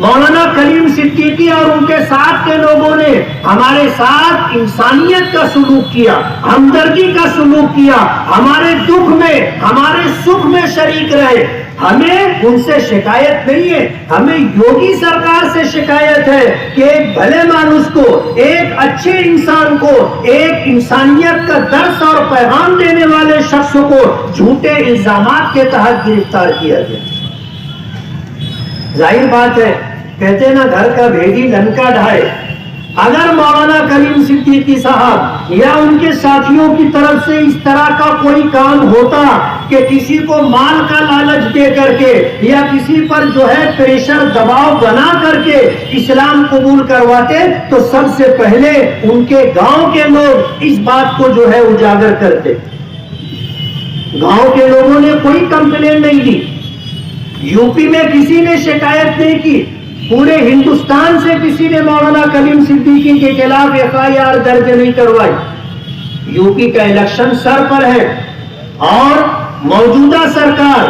مولانا کلیم صدیقی اور ان کے ساتھ کے لوگوں نے ہمارے ساتھ انسانیت کا سلوک کیا، ہمدردی کا سلوک کیا، ہمارے دکھ میں ہمارے سکھ میں شریک رہے. ہمیں ان سے شکایت نہیں ہے، ہمیں یوگی سرکار سے شکایت ہے کہ ایک بھلے مانوس کو، ایک اچھے انسان کو، ایک انسانیت کا درس اور پیغام دینے والے شخص کو جھوٹے الزامات کے تحت گرفتار کیا گیا. ظاہر بات ہے، کہتے نا گھر کا بھیدی لنکا ڈھائے. اگر مولانا کلیم صدیقی صاحب یا ان کے ساتھیوں کی طرف سے اس طرح کا کوئی کام ہوتا کہ کسی کو مال کا لالچ دے کر کے یا کسی پر جو ہے پریشر دباؤ بنا کر کے اسلام قبول کرواتے تو سب سے پہلے ان کے گاؤں کے لوگ اس بات کو جو ہے اجاگر کرتے. گاؤں کے لوگوں نے کوئی کمپلین نہیں دی، یو پی میں کسی نے شکایت نہیں کی، پورے ہندوستان سے کسی نے مولانا کلیم صدیقی کے خلاف ایف آئی آر درج نہیں کروائی. یو پی کا الیکشن سر پر ہے اور موجودہ سرکار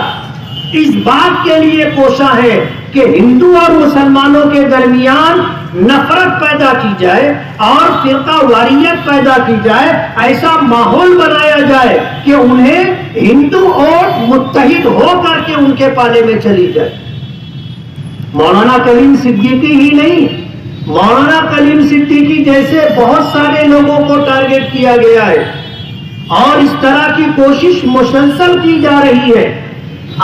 اس بات کے لیے کوشاں ہے کہ ہندو اور مسلمانوں کے درمیان نفرت پیدا کی جائے اور فرقہ واریت پیدا کی جائے، ایسا ماحول بنایا جائے کہ انہیں ہندو اور متحد ہو کر کے ان کے پالے میں چلی جائے. مولانا کلیم صدیقی ہی نہیں، مولانا کلیم صدیقی جیسے بہت سارے لوگوں کو ٹارگٹ کیا گیا ہے اور اس طرح کی کوشش مسلسل کی جا رہی ہے.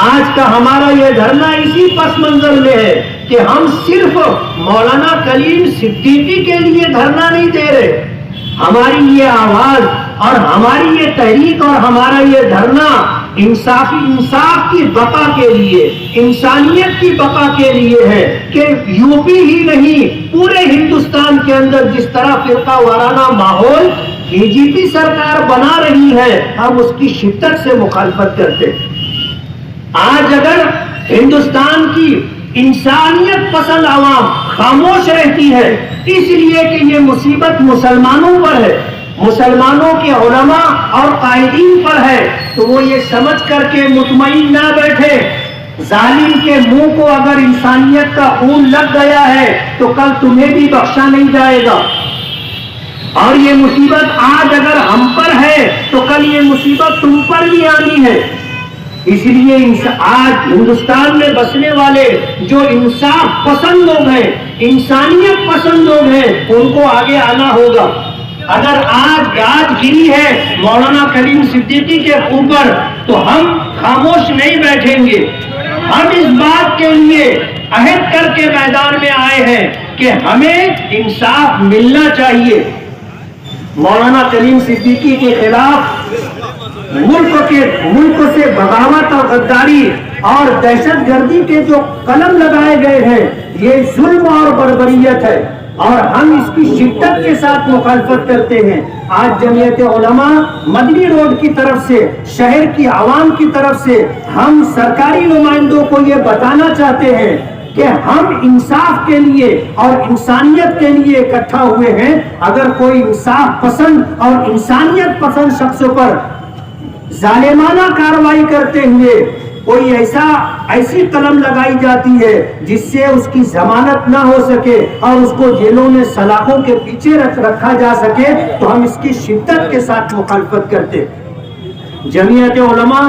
آج کا ہمارا یہ دھرنا اسی پس منظر میں ہے کہ ہم صرف مولانا کلیم صدیقی کے لیے دھرنا نہیں دے رہے. ہماری یہ آواز اور ہماری یہ تحریک اور ہمارا یہ دھرنا انصاف کی بقا کے لیے، انسانیت کی بقا کے لیے ہے کہ یو پی ہی نہیں پورے ہندوستان کے اندر جس طرح فرقہ وارانہ ماحول بی جے پی سرکار بنا رہی ہے ہم اس کی شدت سے مخالفت کرتے. آج اگر ہندوستان کی انسانیت پسند عوام خاموش رہتی ہے اس لیے کہ یہ مصیبت مسلمانوں پر ہے، مسلمانوں کے علماء اور قائدین پر ہے، تو وہ یہ سمجھ کر کے مطمئن نہ بیٹھے. ظالم کے منہ کو اگر انسانیت کا خون لگ گیا ہے تو کل تمہیں بھی بخشا نہیں جائے گا، اور یہ مصیبت آج اگر ہم پر ہے تو کل یہ مصیبت تم پر بھی آنی ہے. اس لیے آج ہندوستان میں بسنے والے جو انصاف پسند لوگ ہیں، انسانیت پسند لوگ ہیں، ان کو آگے آنا ہوگا. اگر آج گاج گری ہے مولانا کلیم صدیقی کے اوپر تو ہم خاموش نہیں بیٹھیں گے. ہم اس بات کے لیے عہد کر کے میدان میں آئے ہیں کہ ہمیں انصاف ملنا چاہیے. مولانا کلیم صدیقی کے خلاف ملک سے بغاوت اور غداری اور دہشت گردی کے جو قلم لگائے گئے ہیں یہ ظلم اور بربریت ہے اور ہم اس کی شدت کے ساتھ مخالفت کرتے ہیں. آج جمعیت علماء مدنی روڈ کی طرف سے، شہر کی عوام کی طرف سے ہم سرکاری نمائندوں کو یہ بتانا چاہتے ہیں کہ ہم انصاف کے لیے اور انسانیت کے لیے اکٹھا ہوئے ہیں. اگر کوئی انصاف پسند اور انسانیت پسند شخص پر ظالمانہ کارروائی کرتے ہوئے کوئی ایسی قلم لگائی جاتی ہے جس سے اس کی ضمانت نہ ہو سکے اور اس کو جیلوں میں سلاخوں کے پیچھے رکھا جا سکے تو ہم اس کی شدت کے ساتھ مخالفت کرتے. جمعیت علماء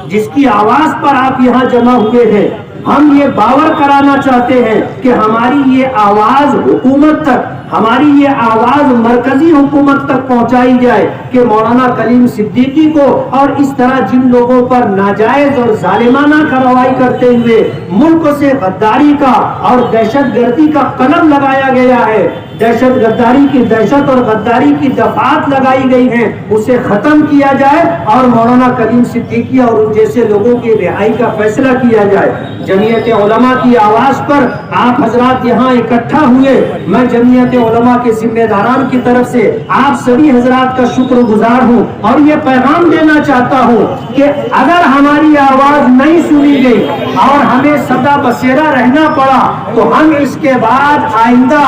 جس کی آواز پر آپ یہاں جمع ہوئے ہیں، ہم یہ باور کرانا چاہتے ہیں کہ ہماری یہ آواز حکومت تک، ہماری یہ آواز مرکزی حکومت تک پہنچائی جائے کہ مولانا کلیم صدیقی کو اور اس طرح جن لوگوں پر ناجائز اور ظالمانہ کارروائی کرتے ہوئے ملک سے غداری کا اور دہشت گردی کا قلم لگایا گیا ہے، دہشت گرداری کی دہشت اور غداری کی دفعات لگائی گئی ہیں، اسے ختم کیا جائے اور مولانا کلیم صدیقی اور ان جیسے لوگوں کی رہائی کا فیصلہ کیا جائے. جمعیت علماء کی آواز پر آپ حضرات یہاں اکٹھا ہوئے. میں جمعیت علماء کے ذمہ داران کی طرف سے آپ سبھی حضرات کا شکر گزار ہوں اور یہ پیغام دینا چاہتا ہوں کہ اگر ہماری آواز نہیں سنی گئی اور ہمیں سدا بسیرا رہنا پڑا تو ہم اس کے بعد آئندہ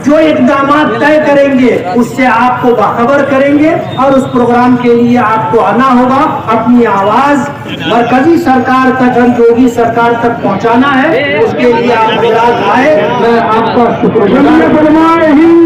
جو اقدامات طے کریں گے اس سے آپ کو باخبر کریں گے، اور اس پروگرام کے لیے آپ کو آنا ہوگا، اپنی آواز مرکزی سرکار تک، یوگی سرکار تک پہنچانا ہے۔ اس کے لیے آپ حضرات آئے، میں آپ کا شکر گزار ہوں۔